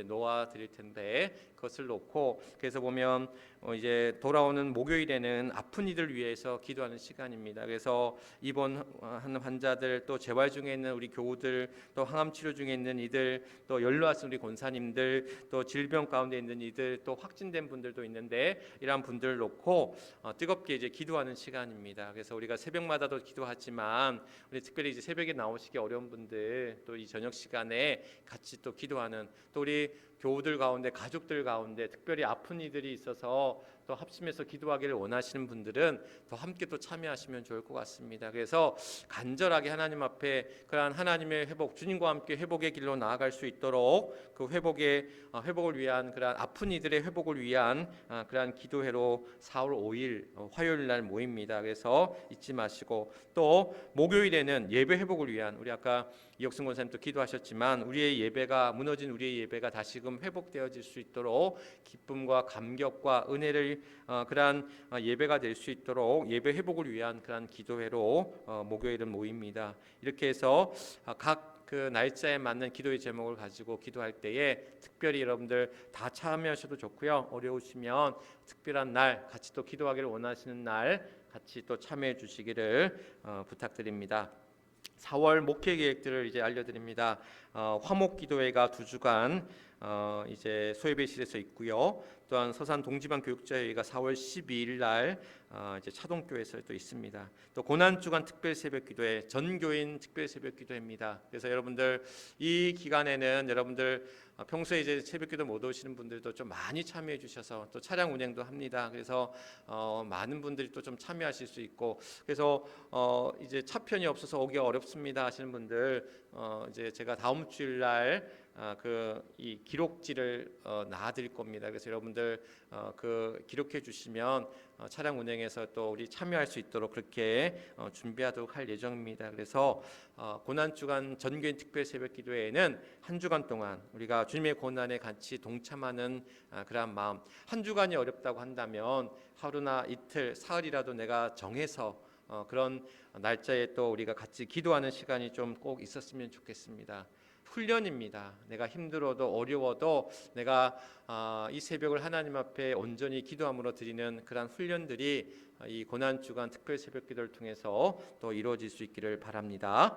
놓아 드릴 텐데, 그것을 놓고, 그래서 보면 이제 돌아오는 목요일에는 아픈 이들 위해서 기도하는 시간입니다. 그래서 입원한 환자들, 또 재활 중에 있는 우리 교우들, 또 항암 치료 중에 있는 이들, 또 연로하신 우리 권사님들, 또 질병 가운데 있는 이들, 또 확진된 분들도 있는데, 이러한 분들을 놓고 뜨겁게 이제 기도하는 시간입니다. 그래서 우리가 새벽마다도 기도하지만 우리 특별히 이제 새벽에 나오시기 어려운 분들, 또 이 저녁 시간에 같이 또 기도하는, 또 우리 교우들 가운데, 가족들 가운데 특별히 아픈 이들이 있어서 또 합심해서 기도하기를 원하시는 분들은 더 함께 또 참여하시면 좋을 것 같습니다. 그래서 간절하게 하나님 앞에 그러한 하나님의 회복, 주님과 함께 회복의 길로 나아갈 수 있도록 그 회복을 위한, 그러한 아픈 이들의 회복을 위한 그러한 기도회로 4월 5일 화요일 날 모입니다. 그래서 잊지 마시고, 또 목요일에는 예배 회복을 위한, 우리 아까 이혁승 권사님도 기도하셨지만 우리의 예배가 무너진 우리의 예배가 다시금 회복되어질 수 있도록 기쁨과 감격과 은혜를 그러한 예배가 될 수 있도록 예배 회복을 위한 그러한 기도회로 목요일은 모입니다. 이렇게 해서 각 그 날짜에 맞는 기도의 제목을 가지고 기도할 때에 특별히 여러분들 다 참여하셔도 좋고요. 어려우시면 특별한 날, 같이 또 기도하기를 원하시는 날 같이 또 참여해 주시기를 부탁드립니다. 4월 목회 계획들을 이제 알려드립니다. 화목 기도회가 2주간 이제 소예배실에서 있고요. 또한 서산 동지방 교육자회가 4월 12일 날 이제 차동교회에서 또 있습니다. 또 고난 주간 특별 새벽 기도회, 전교인 특별 새벽 기도회입니다. 그래서 여러분들 이 기간에는 여러분들 평소에 이제 새벽기도 못 오시는 분들도 좀 많이 참여해 주셔서 또 차량 운행도 합니다. 그래서 많은 분들이 또 좀 참여하실 수 있고, 그래서 이제 차편이 없어서 오기가 없습니다 하시는 분들, 이제 제가 다음 주일날 이 기록지를 놔드릴 겁니다. 그래서 여러분들 그 기록해 주시면 차량 운행에서 또 우리 참여할 수 있도록 그렇게 준비하도록 할 예정입니다. 그래서 고난 주간 전교인 특별 새벽 기도회에는 한 주간 동안 우리가 주님의 고난에 같이 동참하는 그러한 마음, 한 주간이 어렵다고 한다면 하루나 이틀, 사흘이라도 내가 정해서 그런 날짜에 또 우리가 같이 기도하는 시간이 좀 꼭 있었으면 좋겠습니다. 훈련입니다. 내가 힘들어도 어려워도 내가 이 새벽을 하나님 앞에 온전히 기도함으로 드리는 그러한 훈련들이 이 고난 주간 특별 새벽 기도를 통해서 또 이루어질 수 있기를 바랍니다.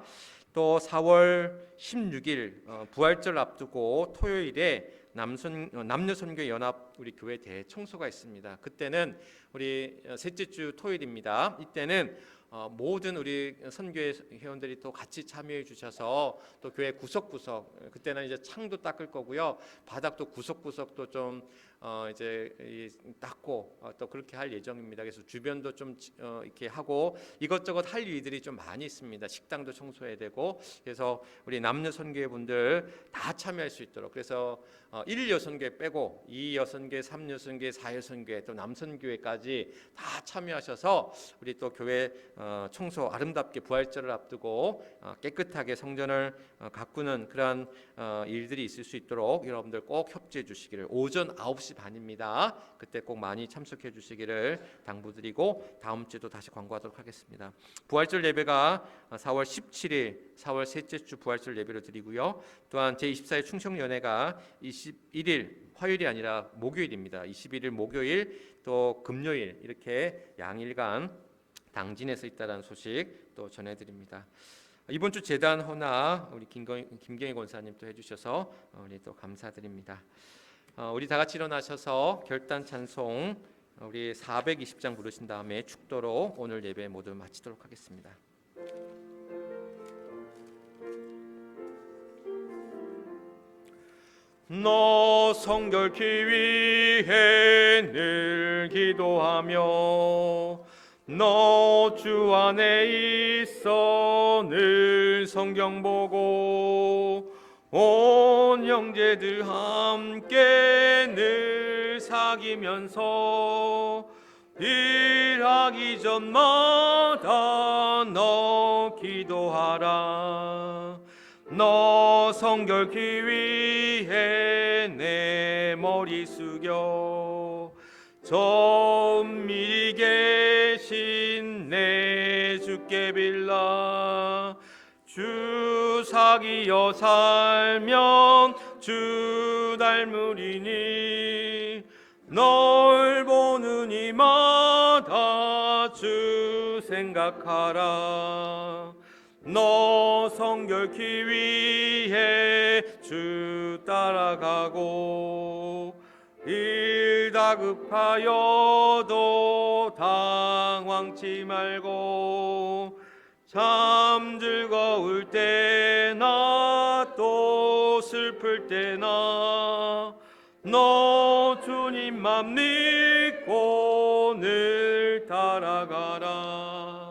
또 4월 16일 부활절 앞두고 토요일에 남녀선교 연합 우리 교회 대청소가 있습니다. 그때는 우리 셋째 주 토요일입니다. 이때는 모든 우리 선교회 회원들이 또 같이 참여해 주셔서 또 교회 구석구석, 그때는 이제 창도 닦을 거고요, 바닥도 구석구석도 좀 이제 닦고 또 그렇게 할 예정입니다. 그래서 주변도 좀 이렇게 하고 이것저것 할 일들이 좀 많이 있습니다. 식당도 청소해야 되고, 그래서 우리 남녀 선교회 분들 다 참여할 수 있도록, 그래서 1 여선교회 빼고 2 여선교회, 3 여선교회, 4 여선교회 또 남선교회까지 다 참여하셔서 우리 또 교회 청소 아름답게 부활절을 앞두고 깨끗하게 성전을 가꾸는 그러한 일들이 있을 수 있도록 여러분들 꼭 협조해 주시기를, 오전 9시 반입니다. 그때 꼭 많이 참석해 주시기를 당부드리고 다음 주에도 다시 광고하도록 하겠습니다. 부활절 예배가 4월 17일 4월 셋째 주 부활절 예배를 드리고요. 또한 제24회 충성연회가 21일 화요일이 아니라 목요일입니다. 21일 목요일 또 금요일 이렇게 양일간 당진에서 있다는 소식 또 전해드립니다. 이번 주 제단 헌화 우리 김경희 권사님 또 해주셔서 우리 또 감사드립니다. 우리 다 같이 일어나셔서 결단 찬송 우리 420장 부르신 다음에 축도로 오늘 예배 모두 마치도록 하겠습니다. 너 성결케 위해 늘 기도하며 너 주 안에 있어 늘 성경 보고 온 형제들 함께 늘 사귀면서 일하기 전마다 너 기도하라. 너 성결케 위해 내 머리 숙여 저 은밀히 계신 내 주께 빌라. 주 사귀어 살면 주 닮으리니 널 보는 이마다 주 생각하라. 너 성결케 위해 주 따라가고 일 다급하여도 당황치 말고 참 즐거울 때나 또 슬플 때나 너 주님만 믿고 늘 따라가라.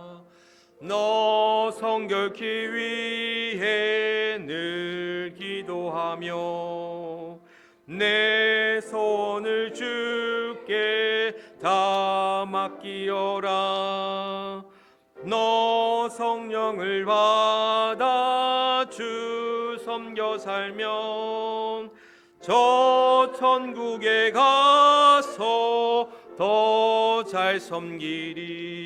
너 성결케 위해 늘 기도하며 내 소원을 주께 다 맡기어라. 너 성령을 받아 주 섬겨 살면 저 천국에 가서 더 잘 섬기리.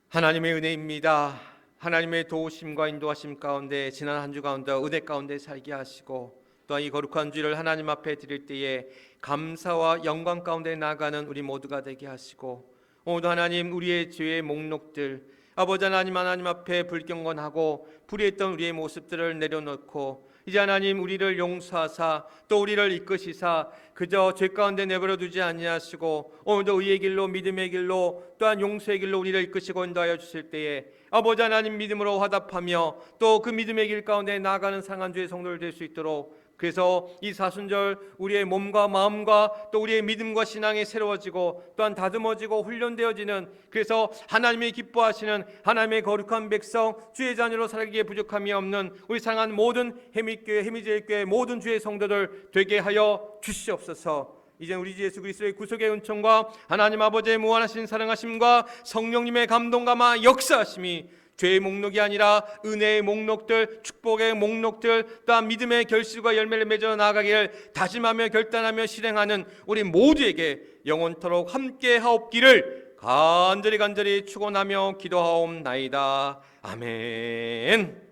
하나님의 은혜입니다. 하나님의 도우심과 인도하심 가운데 지난 한 주 가운데 은혜 가운데 살게 하시고 또한 이 거룩한 주를 하나님 앞에 드릴 때에 감사와 영광 가운데 나아가는 우리 모두가 되게 하시고, 오늘도 하나님 우리의 죄의 목록들 아버지 하나님 앞에 불경건하고 불의했던 우리의 모습들을 내려놓고 이제 하나님 우리를 용서하사 또 우리를 이끄시사 그저 죄 가운데 내버려 두지 아니하시고 오늘도 의의 길로 믿음의 길로 또한 용서의 길로 우리를 이끄시고 인도하여 주실 때에 아버지 하나님 믿음으로 화답하며 또 그 믿음의 길 가운데 나아가는 상한 주의 성도들 될 수 있도록 그래서 이 사순절 우리의 몸과 마음과 또 우리의 믿음과 신앙이 새로워지고 또한 다듬어지고 훈련되어지는, 그래서 하나님이 기뻐하시는 하나님의 거룩한 백성 주의 자녀로 살기에 부족함이 없는 우리 사랑하는 모든 해밋교회 해미제일교회 모든 주의 성도들 되게 하여 주시옵소서. 이제 우리 주 예수 그리스도의 구속의 은총과 하나님 아버지의 무한하신 사랑하심과 성령님의 감동감화 역사하심이 죄의 목록이 아니라 은혜의 목록들, 축복의 목록들, 또한 믿음의 결실과 열매를 맺어 나아가기를 다짐하며 결단하며 실행하는 우리 모두에게 영원토록 함께 하옵기를 간절히 축원하며 기도하옵나이다. 아멘.